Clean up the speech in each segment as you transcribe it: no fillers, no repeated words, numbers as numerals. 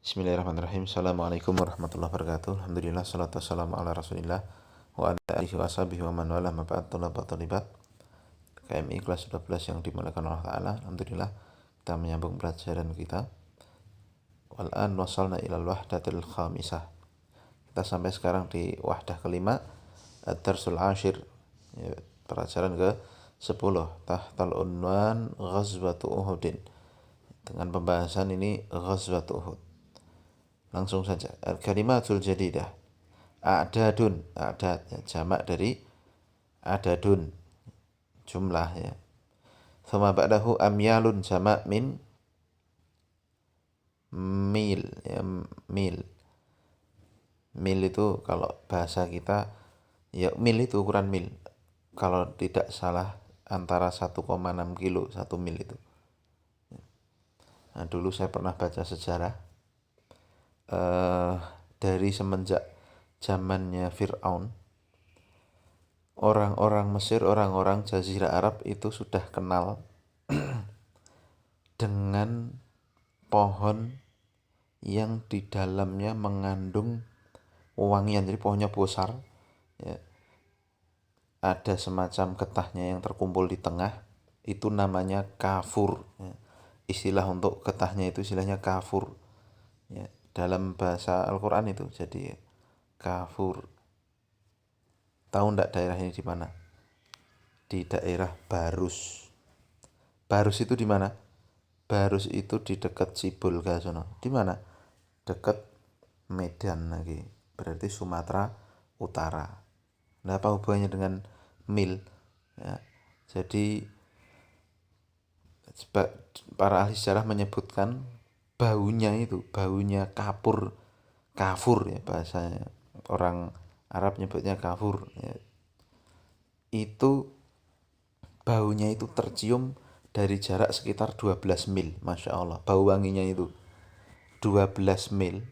Bismillahirrahmanirrahim. Assalamualaikum warahmatullahi wabarakatuh. Alhamdulillah, salatu wassalamu ala rasulillah wa ala alihi wa sahbihi wa man wala ma ba'd. Thalabat thalibat KMI kelas 12 yang dimuliakan Allah Ta'ala. Alhamdulillah, kita menyambung pelajaran kita. Wal'an wasalna ilal wahdatil khamisah. Kita sampai sekarang di wahdah kelima, ad-darsul ashir, pelajaran ke 10, tahtal unwan ghazwatu Uhudin, dengan pembahasan ini ghazwatu Uhud. Langsung saja. Al-kalimatul jadidah. A'dadun, a'dad, jamak dari adadun, jumlah ya. Thumma ba'dahu amyalun, jamak min mil ya, mil. Mil itu kalau bahasa kita ya, mil itu ukuran mil. Kalau tidak salah antara 1,6 kilo 1 mil itu. Nah, dulu saya pernah baca sejarah dari semenjak zamannya Fir'aun, orang-orang Mesir, orang-orang Jazirah Arab itu sudah kenal dengan pohon yang di dalamnya mengandung wangian. Jadi pohonnya besar ya. Ada semacam getahnya yang terkumpul di tengah, itu namanya kafur ya. Istilah untuk getahnya itu istilahnya kafur ya. Dalam bahasa Al-Quran itu jadi kafur. Tahu enggak daerah ini di mana? Di daerah Barus. Barus itu di mana? Barus itu di dekat Sibolga sono. Di mana? Dekat Medan lagi. Berarti Sumatera Utara. Nah, apa hubungannya dengan mil? Ya, jadi para ahli sejarah menyebutkan baunya kafur ya, bahasanya orang Arab nyebutnya kafur ya. Itu baunya itu tercium dari jarak sekitar 12 mil. Masya Allah, bau wanginya itu 12 mil.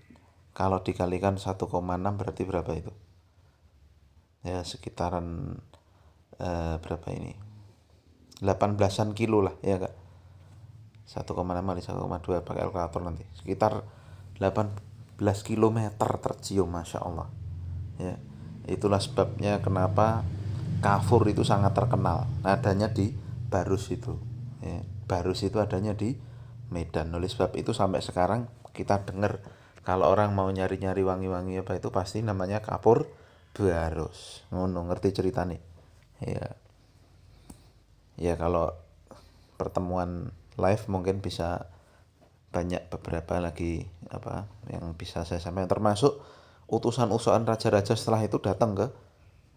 Kalau dikalikan 1,6 berarti berapa itu? Ya sekitaran berapa ini? 18-an kilo lah ya kak. 1,6 kali 1,2 pakai kalkulator nanti. Sekitar 18 kilometer tercium, Masya Allah ya. Itulah sebabnya kenapa kafur itu sangat terkenal. Adanya di Barus itu ya. Barus itu adanya di Medan. Oleh sebab itu sampai sekarang kita dengar kalau orang mau nyari-nyari wangi-wangi apa itu pasti namanya kafur Barus. Ngono, ngerti ceritanya ya. Ya kalau pertemuan live mungkin bisa banyak beberapa lagi apa yang bisa saya sampaikan, termasuk utusan-utusan raja-raja setelah itu datang ke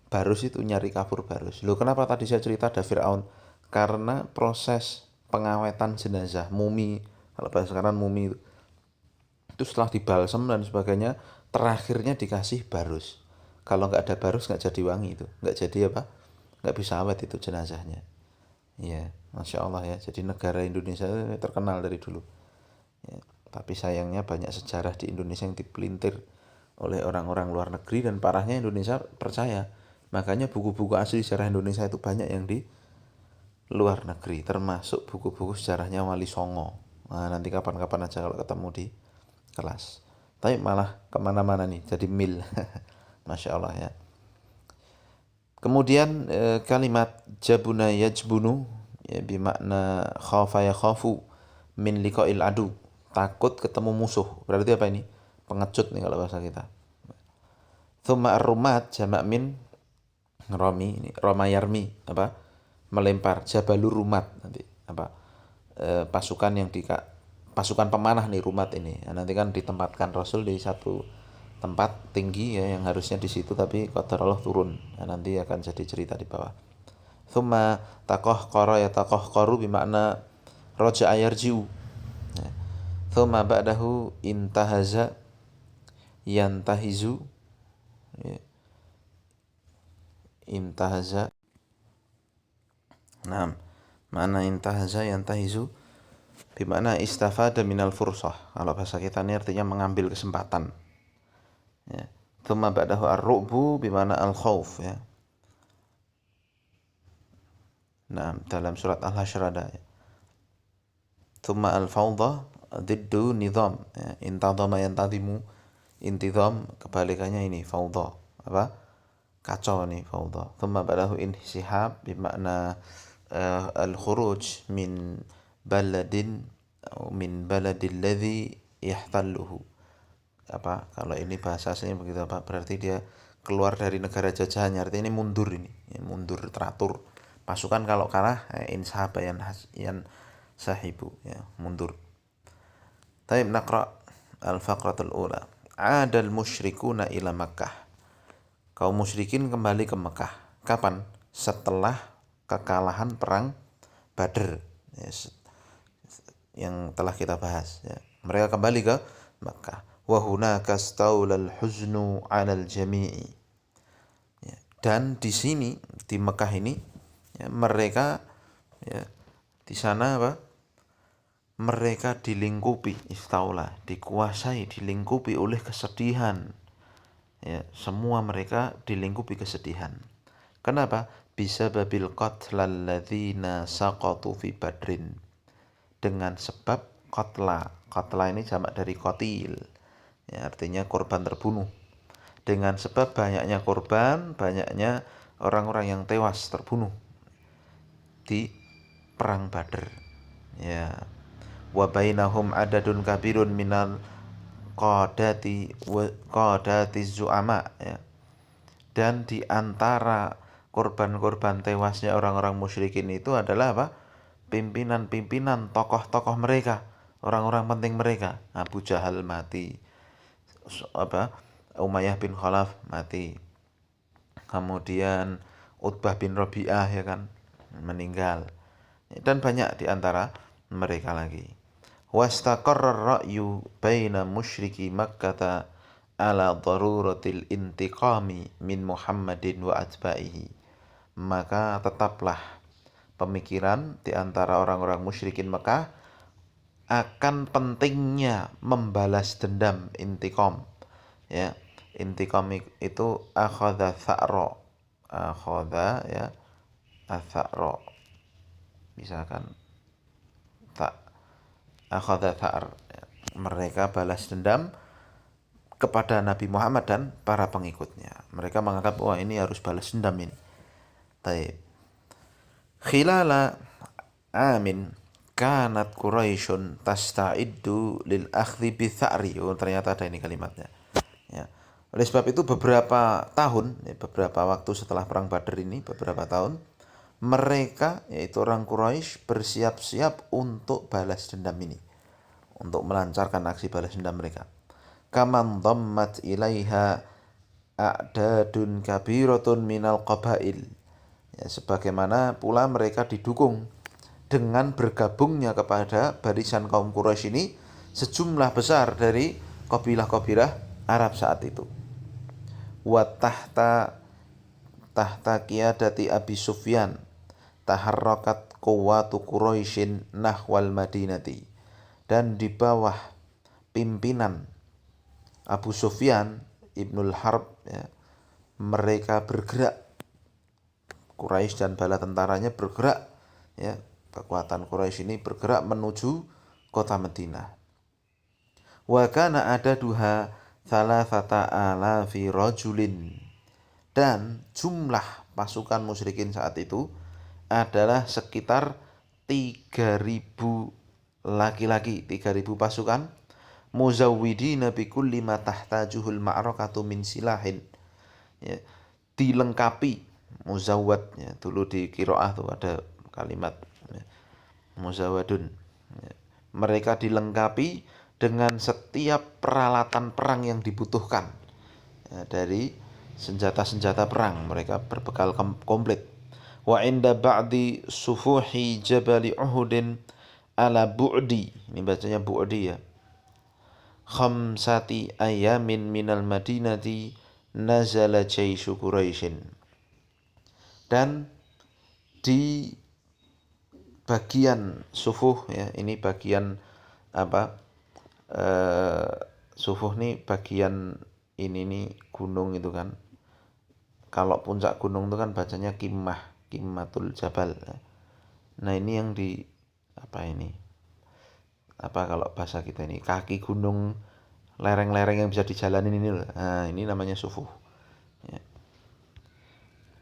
Barus itu nyari kafur Barus. Loh, kenapa tadi saya cerita ada Fir'aun? Karena proses pengawetan jenazah mumi, kalau bahasa sekarang mumi itu setelah dibalsem dan sebagainya, terakhirnya dikasih Barus. Kalau nggak ada Barus nggak jadi wangi itu, nggak jadi apa, nggak bisa awet itu jenazahnya. Iya, Masya Allah ya. Jadi negara Indonesia terkenal dari dulu ya. Tapi sayangnya banyak sejarah di Indonesia yang dipelintir oleh orang-orang luar negeri, dan parahnya Indonesia percaya. Makanya buku-buku asli sejarah Indonesia itu banyak yang di luar negeri, termasuk buku-buku sejarahnya Wali Songo. Nah, nanti kapan-kapan aja kalau ketemu di kelas. Tapi malah kemana-mana nih, jadi mil. Masya Allah ya. Kemudian kalimat jabuna yajbunu ya, bimakna khafa yakhafu min liqa'il adu, takut ketemu musuh. Berarti apa ini? Pengecut nih kalau bahasa kita. Tsumma ar-rumat jamak min rami, ini rama yarmi, apa? Melempar. Jabalur rumat nanti apa? Pasukan yang pasukan pemanah nih, rumat ini. Nah, nanti kan ditempatkan Rasul di satu tempat tinggi ya, yang harusnya di situ tapi qadarullah turun. Nah, nanti akan jadi cerita di bawah. Thumma taqahqara ya taqahqaru bimakna raja'a yarji'u. Thumma ba'dahu intahaza yantahizu ya. Intahaza. Nah, mana intahaza yantahizu bimakna istafada minal fursah. Kalau bahasa kita ini artinya mengambil kesempatan ya. Thumma ba'dahu ar-ru'bu bimana al-khawf ya. Nah, dalam surat Al-Hasyr ada ya. Thumma al-fawdah diddu nizam, ya. Intadhama yantadhimu, intizam kebalikannya ini fawdha, apa, kacau nih, fawdha. Thumma ba'dahu insihab bermakna al-khuruj min baladin min baladil ladzi yahtalluhu. Apa, kalau ini bahasa aslinya begitu, apa, berarti dia keluar dari negara jajahannya, artinya ini mundur, ini ya, mundur teratur. Pasukan kalau kalah insahaba yan sahibu, ya, mundur. Taib naqra al-faqratul ula. Adal musyrikuna ila Makkah. Kaum musyrikin kembali ke Mekah. Kapan? Setelah kekalahan perang Badr, ya, yang telah kita bahas, ya. Mereka kembali ke Mekah. Wa hunaka staulal huznu 'alal jami'i. Ya. Dan di sini, di Mekah ini, ya, mereka, ya, di sana apa? Mereka dilingkupi, istaula, dikuasai, dilingkupi oleh kesedihan. Ya, semua mereka dilingkupi kesedihan. Kenapa? Bisa babil qatlal ladzina saqatu fi badrin. Dengan sebab qatla. Qatla ini jamak dari qatil. Ya, artinya korban terbunuh. Dengan sebab banyaknya korban, banyaknya orang-orang yang tewas terbunuh di perang Badr. Ya. Wa bainahum adadun kabirun minal qadati zu'ama, ya. Dan di antara korban-korban tewasnya orang-orang musyrikin itu adalah apa? Pimpinan-pimpinan, tokoh-tokoh mereka, orang-orang penting mereka. Abu Jahal mati, apa, Umayyah bin Khalaf mati, kemudian Utbah bin Rabi'ah, ya kan, meninggal, dan banyak di antara mereka lagi. Wastaqarra ar-ra'yu baina musyriki Makkah ala daruratil intiqami min Muhammadin wa atba'ihi. Maka tetaplah pemikiran di antara orang-orang musyrikin Mekah akan pentingnya membalas dendam, intiqam, ya. Intiqam itu akhadha tha'ra, akhadha, ya, atha'ra, misalkan tak, akhadha tha'ar, ya. Mereka balas dendam kepada Nabi Muhammad dan para pengikutnya. Mereka menganggap, wah, ini harus balas dendam ini. Taib. Khilala amin kanat Quraisyun tasta'iddu lil akhdhi bi tha'ri. Oh, ternyata ada ini kalimatnya. Ya. Oleh sebab itu beberapa tahun, ya, beberapa waktu setelah perang Badar ini, beberapa tahun, mereka, yaitu orang Quraisy, bersiap-siap untuk balas dendam ini, untuk melancarkan aksi balas dendam mereka. Kaman dhammat ilaiha a'dadun kabiratun minal qabail. Ya, sebagaimana pula mereka didukung dengan bergabungnya kepada barisan kaum Quraisy ini sejumlah besar dari kabilah-kabilah Arab saat itu. Wa tahta qiyadati Abi Sufyan taharrakat quwwatu Quraisyin nahwal Madinati. Dan di bawah pimpinan Abu Sufyan Ibnul Harb, ya, mereka bergerak, Quraisy dan bala tentaranya bergerak, ya, kekuatan Quraisy ini bergerak menuju kota Madinah. Wa kana adaduha thalathata alafi rajulin. Dan jumlah pasukan musyrikin saat itu adalah sekitar 3.000 laki-laki, 3.000 pasukan, muzawwidina bi kulli ma tahtajuhul ma'rakatu min silahin, ya, dilengkapi, muzawwad, ya, dulu di qiraah tuh ada kalimat, ya, muzawwadun, ya. Mereka dilengkapi dengan setiap peralatan perang yang dibutuhkan, ya, dari senjata-senjata perang, mereka berbekal komplit. Wa inda ba'di sufuhi jabali Uhudin ala bu'di, ini bacanya bu'di, ya, khamsati ayamin minal madinati nazala jaishu Quraisyin. Dan di bagian sufuh, ya, ini bagian apa, sufuh nih bagian ini nih gunung itu kan. Kalau puncak gunung itu kan bacanya Qimmatul Jabal. Nah, ini yang di apa ini? apa kalau bahasa kita ini, kaki gunung, lereng-lereng yang bisa dijalanin ini loh. Nah, ini namanya sufuh. Ya.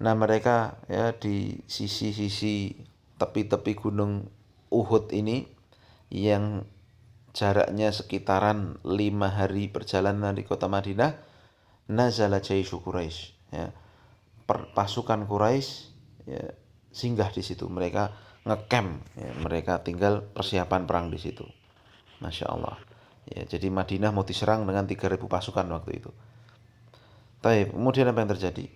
Nah, mereka ya di sisi-sisi tepi-tepi gunung Uhud ini yang jaraknya sekitaran 5 hari perjalanan di kota Madinah, nazala jaishu Quraisy, ya. Pasukan Quraisy ya, singgah di situ. Mereka ngecamp, ya. Mereka tinggal persiapan perang di situ. Masya Allah. Ya, jadi Madinah mau diserang dengan 3.000 pasukan waktu itu. Taib, kemudian apa yang terjadi?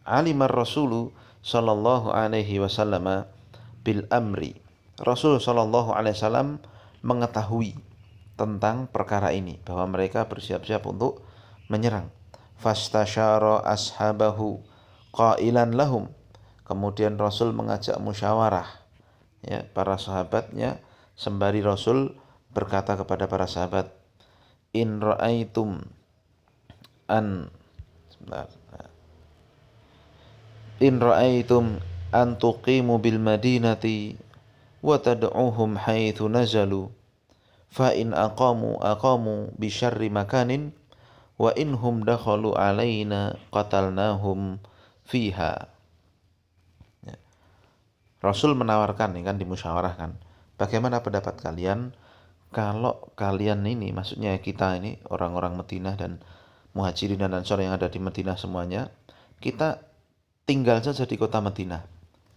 Alimar Rasulu sallallahu alaihi wasallam bil amri. Rasul sallallahu alaihi wasallam mengetahui tentang perkara ini, bahwa mereka bersiap-siap untuk menyerang. Fastasyara ashabahu qailan lahum. Kemudian Rasul mengajak musyawarah, ya, para sahabatnya, sembari Rasul berkata kepada para sahabat, in ra'aitum an sebentar. In ra'aitum an tuqimu bil madinati wa tad'uhum haitsu nazalu fa in aqamu bi syarri makanin wa inhum dakhalu alaina qatalnahum fiha. Ya. Rasul menawarkan, ini kan dimusyawarahkan, bagaimana pendapat kalian kalau kalian ini, maksudnya kita ini orang-orang Madinah dan Muhajirin dan Ansor yang ada di Madinah semuanya, kita tinggal saja di kota Madinah.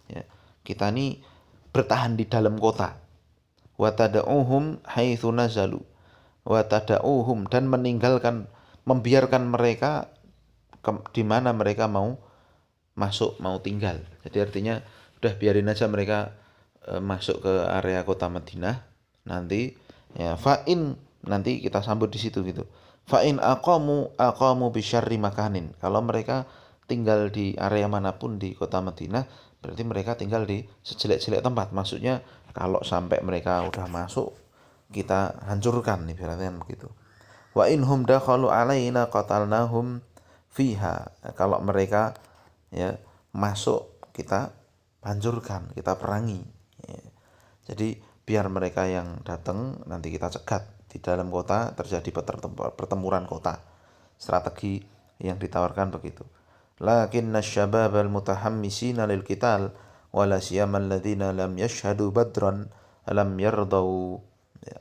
Ya. Kita ini bertahan di dalam kota. Wa tada'uhum haitsu nazalu. Wa tada'uhum, dan meninggalkan, membiarkan mereka di mana mereka mau masuk, mau tinggal. Jadi artinya udah biarin aja mereka masuk ke area kota Madinah. Nanti ya fa'in, nanti kita sambut di situ gitu. Fa'in aqamu bi syarri makanin. Kalau mereka tinggal di area manapun di kota Madinah, berarti mereka tinggal di sejelek-jelek tempat. Maksudnya kalau sampai mereka udah masuk, kita hancurkan, ibaratnya begitu. Wa inhum dakhalu alaina qatalnahum fiha. Kalau mereka ya masuk, kita hancurkan, kita perangi. Ya. Jadi biar mereka yang datang nanti kita cegat di dalam kota, terjadi pertempuran kota. Strategi yang ditawarkan begitu. Lakinna syababal mutahammisina lil qital wala siyamal ladzina lam yashhadu badran lam yardau.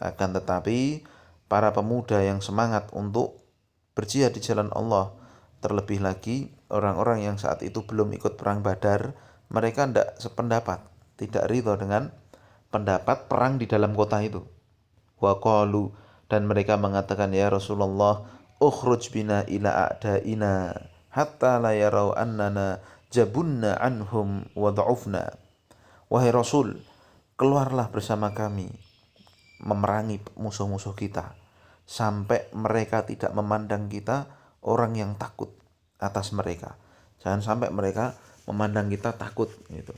Akan tetapi para pemuda yang semangat untuk berjihad di jalan Allah, terlebih lagi orang-orang yang saat itu belum ikut perang Badar, mereka tidak sependapat, tidak ridho dengan pendapat perang di dalam kota itu. Wa qalu, dan mereka mengatakan, ya Rasulullah, ukhruj bina ila a'daina hatta la yarau annana jabunna anhum wa dha'ufna. Wahai Rasul, keluarlah bersama kami memerangi musuh-musuh kita sampai mereka tidak memandang kita orang yang takut atas mereka. Jangan sampai mereka memandang kita takut gitu.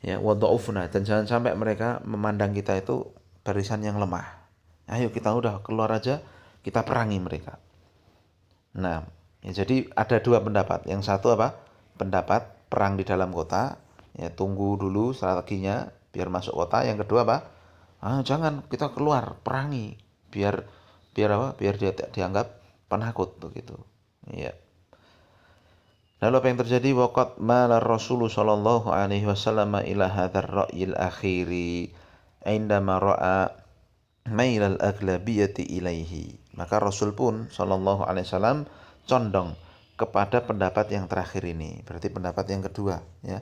Ya, wa dha'ufna, dan jangan sampai mereka memandang kita itu barisan yang lemah. Ayo kita udah keluar aja, kita perangi mereka. Nah, ya, jadi ada dua pendapat. Yang satu apa? Pendapat perang di dalam kota, ya tunggu dulu strateginya biar masuk kota. Yang kedua apa? Jangan, kita keluar perangi, biar apa? Biar dia dianggap penakut begitu. Ya. Lalu apa yang terjadi? Waqad mala Rasulullah sallallahu alaihi wasallam ila hadzal ra'yil akhiri indama ra'a mailal aghlabiyati ilaihi. Maka Rasul pun sallallahu alaihi wasallam condong kepada pendapat yang terakhir ini. Berarti pendapat yang kedua, ya.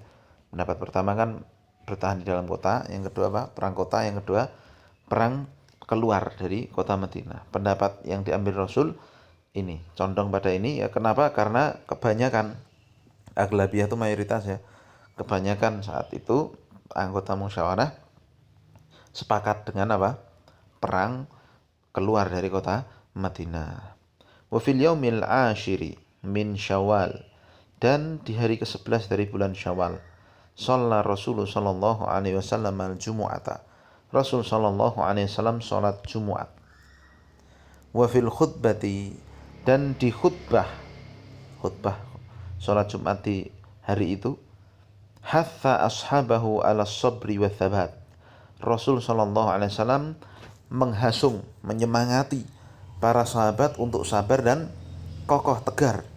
Pendapat pertama kan bertahan di dalam kota, yang kedua apa? Perang kota, yang kedua perang keluar dari kota Madinah. Pendapat yang diambil Rasul ini, condong pada ini, ya kenapa? Karena kebanyakan, aghlabiyah itu mayoritas ya. Kebanyakan saat itu anggota musyawarah sepakat dengan apa? Perang keluar dari kota Madinah. Wa fil yaumil ashiri min Syawal, dan di hari ke-11 dari bulan Syawal, shalla Rasulullah sallallahu alaihi wasallam al-jumu'ata. Rasul sallallahu alaihi wasallam salat Jumat. Wa fil khutbati, dan di khutbah salat Jumat di hari itu, hatha ashabahu ala sabri wa thabat. Rasul sallallahu alaihi wasallam menghasung, menyemangati para sahabat untuk sabar dan kokoh tegar,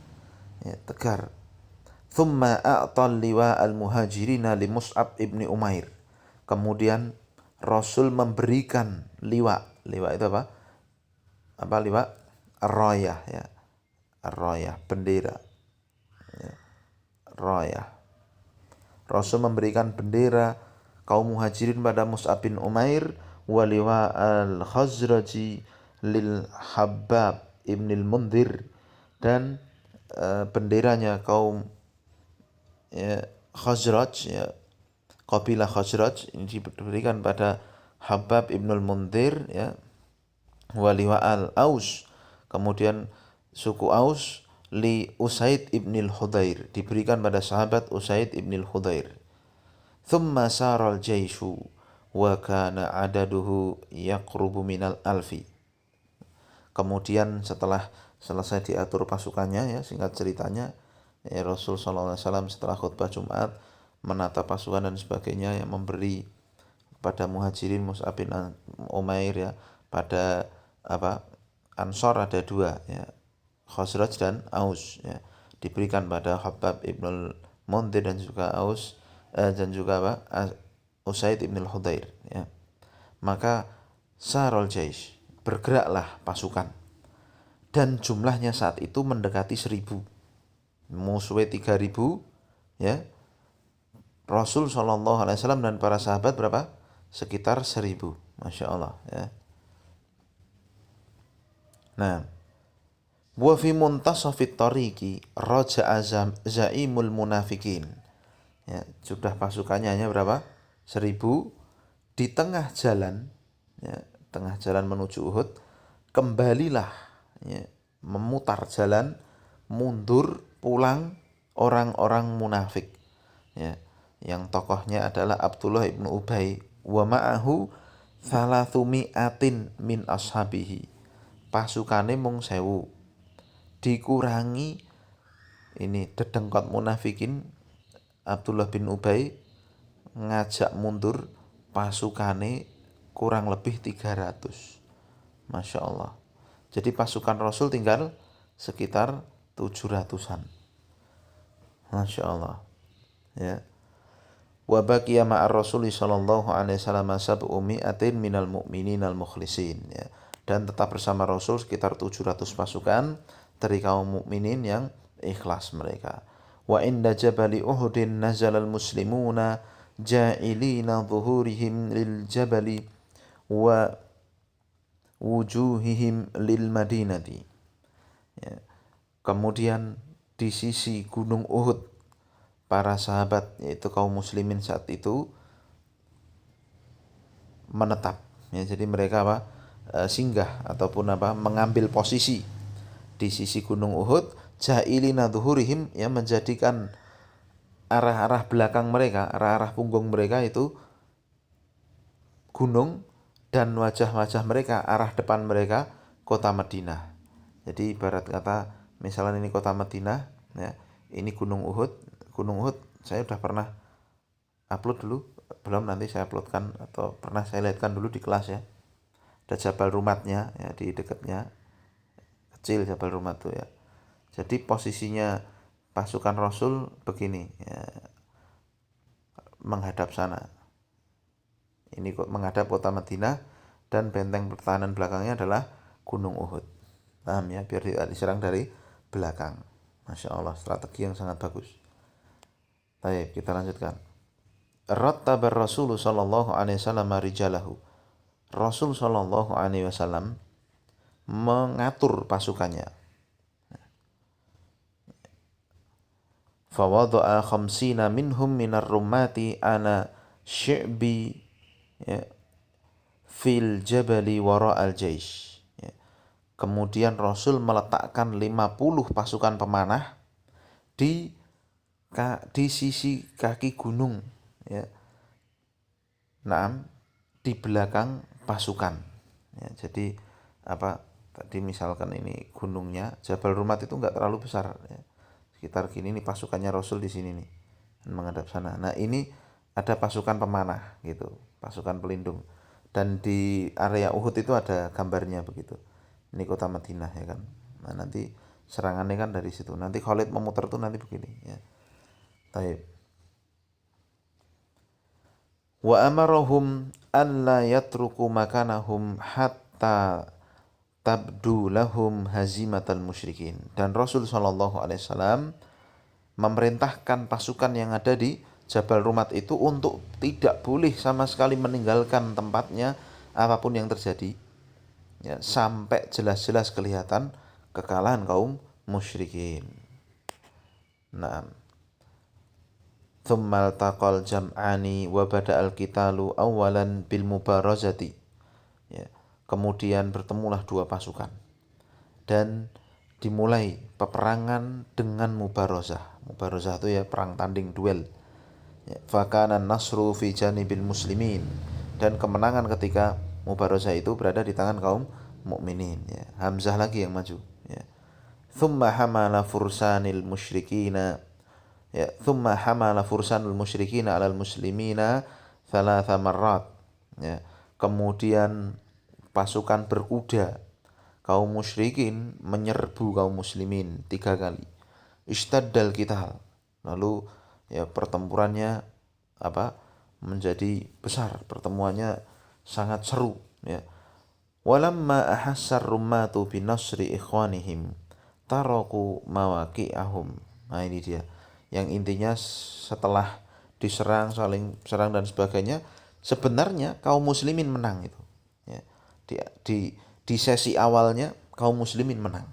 ya, tegar. Thumma a'tal liwa al-muhajirina li Mus'ab ibni Umair. Kemudian Rasul memberikan liwa. Liwa itu apa? Apa liwa? Ar-rayah, ya. Ar-rayah, bendera. Ya. Rayah. Rasul memberikan bendera kaum muhajirin pada Mus'ab bin Umair, wa liwa al-Khazraji lil Habbab ibnil Mundhir, dan benderanya kaum, ya, Khazraj, ya, kabilah Khazraj ini diberikan pada Habab ibnul Mundhir, ya, waliwa al Aus, kemudian suku Aus li Usaid ibnil Hudair, diberikan pada sahabat Usaid ibnil Hudair. Thumma saral jaishu wa kana adaduhu yaqrubu minal alfi. Kemudian setelah selesai diatur pasukannya, ya, singkat ceritanya, ya, Rasul SAW setelah khutbah Jumat menata pasukan dan sebagainya, yang memberi pada muhajirin Mus'ab bin Umair, ya, pada apa Ansor ada dua, ya, Khazraj dan Aus, ya, diberikan pada Habab ibnul Mundhir dan juga Aus, dan juga apa Usaid ibnul Hudair, ya. Maka sarol jais, bergeraklah pasukan, dan jumlahnya saat itu mendekati 1.000, musuhnya 3.000, ya. Rasul SAW dan para sahabat berapa? Sekitar 1.000. Masya Allah, ya. Nah, wa fi muntasafit tariqi raja'a zaimul munafikin. Ya, sudah pasukannya hanya berapa? 1.000. Di tengah jalan, ya, tengah jalan menuju Uhud, kembalilah, ya, memutar jalan, mundur pulang orang-orang munafik, ya, yang tokohnya adalah Abdullah ibnu Ubay, wa ma'ahu thalathumi'atin min ashabihi. Pasukane mung 1.000, dikurangi ini dedengkot munafikin. Abdullah bin Ubay ngajak mundur pasukane kurang lebih 300. Masya Allah. Jadi pasukan Rasul tinggal sekitar 700-an. Masya Allah, ya. Wa baqiya ma'ar Rasuli sallallahu alaihi wasallam sab'u mi'atin minal mu'minin al mukhlisin, ya. Dan tetap bersama Rasul sekitar 700 pasukan dari kaum mukminin yang ikhlas mereka. Wa inda jabali Uhudin nazalal muslimuna ja'ilina zuhurihim lil jabali wa wujuhihim lil madinati, ya. Kemudian di sisi gunung Uhud, para sahabat yaitu kaum muslimin saat itu menetap, ya. Jadi mereka apa? Singgah ataupun apa? Mengambil posisi di sisi gunung Uhud, ja'ilina zuhurihim, yang menjadikan arah-arah belakang mereka, arah-arah punggung mereka itu gunung, dan wajah-wajah mereka, arah depan mereka kota Madinah. Jadi ibarat kata misalnya ini kota Madinah, ya, ini gunung Uhud. Gunung Uhud saya udah pernah upload dulu, belum, nanti saya uploadkan, atau pernah saya lihatkan dulu di kelas, ya. Ada Jabal Rumatnya, ya, di dekatnya, kecil Jabal Rumat tuh, ya. Jadi posisinya pasukan Rasul begini, ya, menghadap sana. Ini kok menghadap kota Madinah, dan benteng pertahanan belakangnya adalah gunung Uhud. Paham, ya? Biar tidak diserang dari belakang. Masya Allah, strategi yang sangat bagus. Baik, kita lanjutkan. Rattabar Rasul sallallahu alaihi wasallam rijalahu. Rasul sallallahu alaihi wasallam mengatur pasukannya. Fawadha'a khamsina minhum minar rumati ana syi'bi, ya, fil jabali wara'al jaish, ya. Kemudian Rasul meletakkan 50 pasukan pemanah di sisi kaki gunung, ya. Naam, di belakang pasukan, ya. Jadi apa tadi misalkan ini gunungnya Jabal Rumat itu enggak terlalu besar, ya. Sekitar gini nih pasukannya Rasul di sini nih, menghadap sana. Nah, ini ada pasukan pemanah gitu, pasukan pelindung. Dan di area Uhud itu ada gambarnya begitu. Ini kota Madinah ya kan. Nah, nanti serangannya kan dari situ. Nanti Khalid memutar tuh nanti begini ya. Taib. Wa amarahum an la yatruku makanahum hatta tabdu lahum hazimatal musyrikin. Dan Rasul sallallahu alaihi wasallam memerintahkan pasukan yang ada di Jabal Rumat itu untuk tidak boleh sama sekali meninggalkan tempatnya apapun yang terjadi ya, sampai jelas-jelas kelihatan kekalahan kaum musyrikin. Nah, thummal taqal jam'ani wa bada'al qitalu awalan bil mubarazati. Ya, kemudian bertemulah dua pasukan dan dimulai peperangan dengan mubarazah. Mubarazah itu ya perang tanding, duel. Ya, fakana nasru fi janibil muslimin, dan kemenangan ketika mubarazah itu berada di tangan kaum mukminin ya. Hamzah lagi yang maju ya. Thumma hamala fursanil musyrikina ya, thumma hamala fursanul musyrikina alal muslimina thalatha marrat ya. Kemudian pasukan berkuda kaum musyrikin menyerbu kaum muslimin 3 kali. Istaddal qital, lalu ya pertempurannya menjadi besar, pertemuannya sangat seru ya. Walamma ahassar rummatu binasri ikhwanihim taraku mawaqi'ahum. Nah ini dia yang intinya setelah diserang, saling serang dan sebagainya, sebenarnya kaum muslimin menang itu ya. Di sesi awalnya kaum muslimin menang.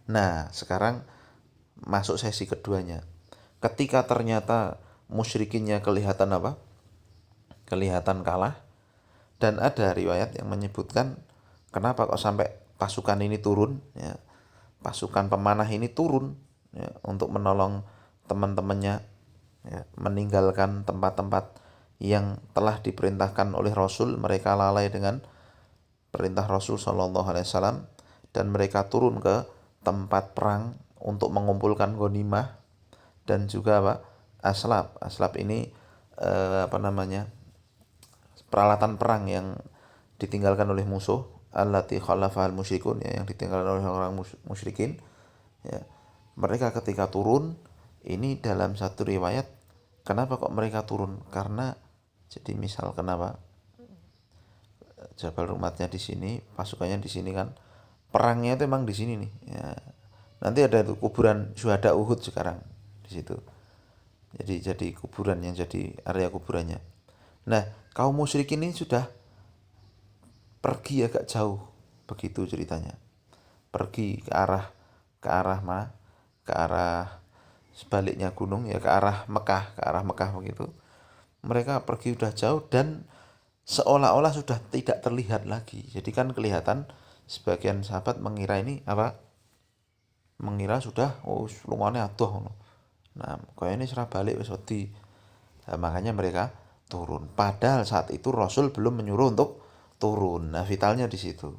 Nah sekarang masuk sesi keduanya, ketika ternyata musyrikinnya kelihatan kelihatan kalah. Dan ada riwayat yang menyebutkan kenapa kok sampai pasukan ini turun ya, pasukan pemanah ini turun ya, untuk menolong teman-temannya ya, meninggalkan tempat-tempat yang telah diperintahkan oleh Rasul. Mereka lalai dengan perintah Rasul Shallallahu Alaihi Wasallam dan mereka turun ke tempat perang untuk mengumpulkan ghanimah dan juga aslab. Aslab ini peralatan perang yang ditinggalkan oleh musuh, allati khalafahal musyrikun ya, yang ditinggalkan oleh orang musyrikin ya. Mereka ketika turun ini, dalam satu riwayat kenapa kok mereka turun, karena jadi misal kenapa Jabal Rumatnya di sini, pasukannya di sini kan, perangnya itu emang di sini nih ya. Nanti ada tuh kuburan syuhada Uhud sekarang di situ, jadi kuburan yang jadi area kuburannya. Nah, kaum musyrikin ini sudah pergi agak jauh, begitu ceritanya. Pergi ke arah mana? Ke arah sebaliknya gunung ya, ke arah Mekah begitu. Mereka pergi sudah jauh dan seolah-olah sudah tidak terlihat lagi. Jadi kan kelihatan sebagian sahabat mengira ini mengira sudah lumane adoh. Nah, kayak ini serah balik wis wedi. Nah, makanya mereka turun. Padahal saat itu Rasul belum menyuruh untuk turun. Nah, vitalnya di situ.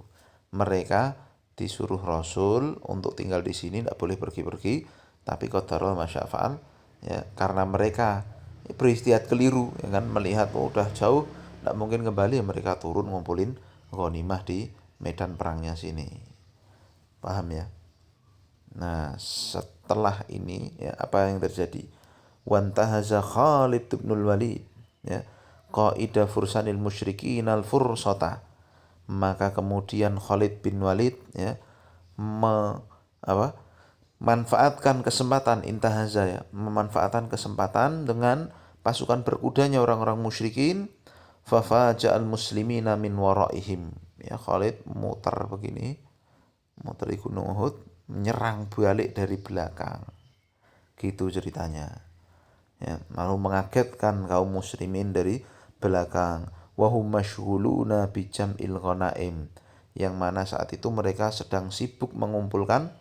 Mereka disuruh Rasul untuk tinggal di sini, tidak boleh pergi-pergi. Tapi qadarullah masyafa'al ya, karena mereka beristihad keliru ya kan, melihat udah jauh, tidak mungkin kembali ya, mereka turun ngumpulin ghanimah di medan perangnya sini. Paham ya? Nah, setelah ini ya, apa yang terjadi? Wantahaza Khalid bin Walid ya, qaida fursanil musyrikin al fursata. Maka kemudian Khalid bin Walid ya manfaatkan kesempatan, intahaza ya, memanfaatkan kesempatan dengan pasukan berkudanya orang-orang musyrikin, fafaja'al muslimina min waraihim ya. Khalid muter begini, muter di Gunung Uhud, menyerang balik dari belakang, gitu ceritanya ya, lalu mengagetkan kaum muslimin dari belakang. Wahum masyghuluna bi jam'il ghanaim, yang mana saat itu mereka sedang sibuk mengumpulkan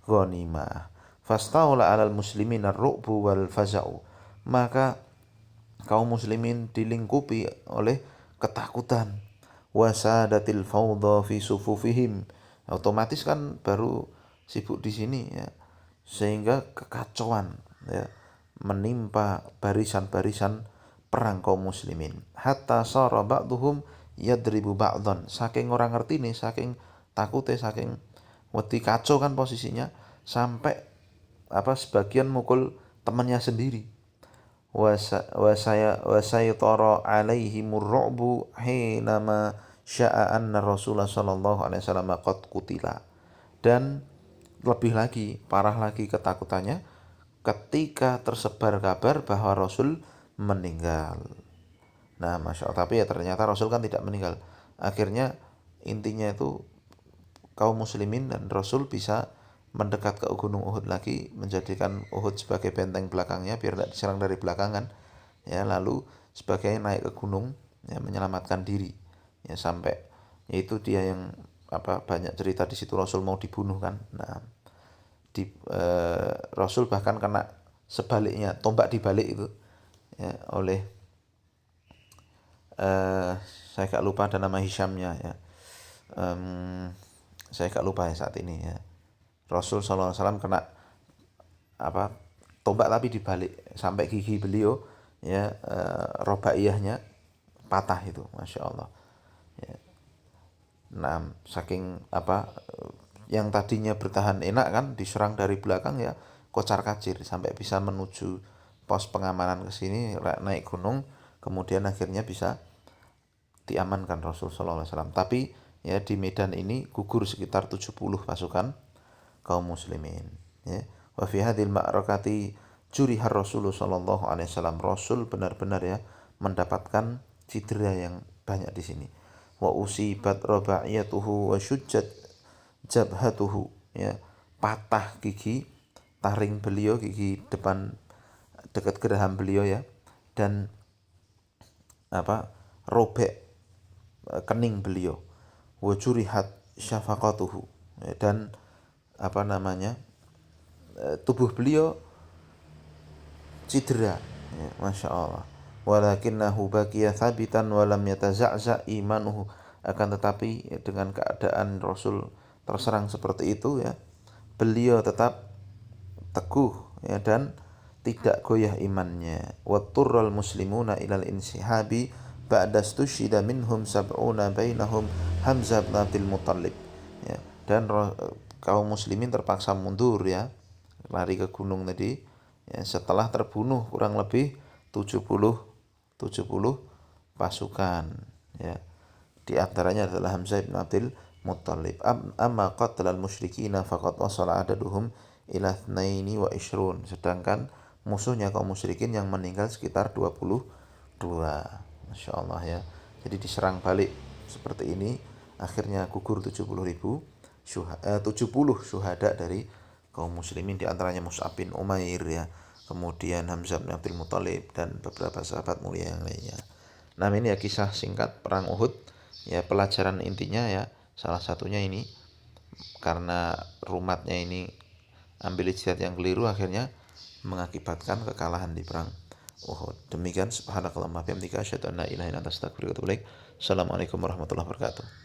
ghanimah. Fastaula 'alal muslimin ar-ru'bu wal faza'u, maka kaum muslimin dilingkupi oleh ketakutan. Wasadatil fawdha fi sufufihim, otomatis kan baru sibuk di sini ya, sehingga kekacauan ya menimpa barisan-barisan perang kaum muslimin. Hatta sara ba'duhum yadribu ba'dhan, saking ora ngertine, saking takute, saking wedi, kacau kan posisinya, sampai sebagian mukul temannya sendiri. Wasaytara alaihimur ru'bu hinama sya'a anna Rasulullah sallallahu alaihi wasallam qad qutila. Dan lebih lagi, parah lagi ketakutannya ketika tersebar kabar bahwa Rasul meninggal. Nah, Masya Allah, tapi ya ternyata Rasul kan tidak meninggal. Akhirnya intinya itu kaum muslimin dan Rasul bisa mendekat ke Gunung Uhud lagi, menjadikan Uhud sebagai benteng belakangnya biar tidak diserang dari belakangan, ya, lalu sebagai naik ke gunung, ya, menyelamatkan diri, ya, sampai yaitu dia yang banyak cerita di situ Rasul mau dibunuh kan. Nah, Rasul bahkan kena sebaliknya, tombak dibalik itu, ya, oleh saya gak lupa ada nama Hisyamnya, ya. Saya gak lupa ya saat ini, ya. Rasul SAW kena tombak tapi dibalik sampai gigi beliau, ya, robaiyahnya patah itu, Masya Allah, ya. Nah, saking yang tadinya bertahan enak kan, diserang dari belakang, ya, kocar kacir sampai bisa menuju pos pengamanan ke sini, naik gunung, kemudian akhirnya bisa diamankan Rasul sallallahu alaihi wasallam. Tapi ya di medan ini gugur sekitar 70 pasukan kaum muslimin, ya. Wa fi hadhil ma'rakati jurihar Rasul sallallahu alaihi wasallam. Rasul benar-benar, ya, mendapatkan cedera yang banyak di sini. Wa usibat rabaiyatuhu wa syujjat jabhatuhu, ya, patah gigi taring beliau, gigi depan dekat geraham beliau, ya, dan robek kening beliau. Wa jurihat syafaqatuhu, ya, dan tubuh beliau cedera, ya, Masya Allah. Walakinnahu baqiya thabitan wa lam yataza'za imanuhu. Akan tetapi, ya, dengan keadaan Rasul terserang seperti itu, ya, beliau tetap teguh, ya, dan tidak goyah imannya. Watturral muslimuna ilal insihabi ba'da stusyida minhum sab'una bainahum Hamzah bin Abdul Muttalib, ya, dan kaum muslimin terpaksa mundur, ya, lari ke gunung tadi, ya, setelah terbunuh kurang lebih 70 pasukan, ya. Di antaranya adalah Hamzah bin Abdul Muttalib. Amma qatlal musyrikina faqad wasala adaduhum ila 22. Sedangkan musuhnya kaum musyrikin yang meninggal sekitar 22. Masya Allah, ya. Jadi diserang balik seperti ini, akhirnya gugur 70 syuhada dari kaum muslimin, di antaranya Mus'ab bin Umair, ya, kemudian Hamzah bin Abdul Muttalib dan beberapa sahabat mulia yang lainnya. Nah, ini ya kisah singkat perang Uhud, ya. Pelajaran intinya, ya, salah satunya ini karena rumatnya ini ambil ijtihad yang keliru, akhirnya mengakibatkan kekalahan di perang Uhud. Demikian, subhanakallahumma bihamdika asyhadu an la ilaha illa anta astaghfiruka wa atubu ilaik. Assalamualaikum warahmatullahi wabarakatuh.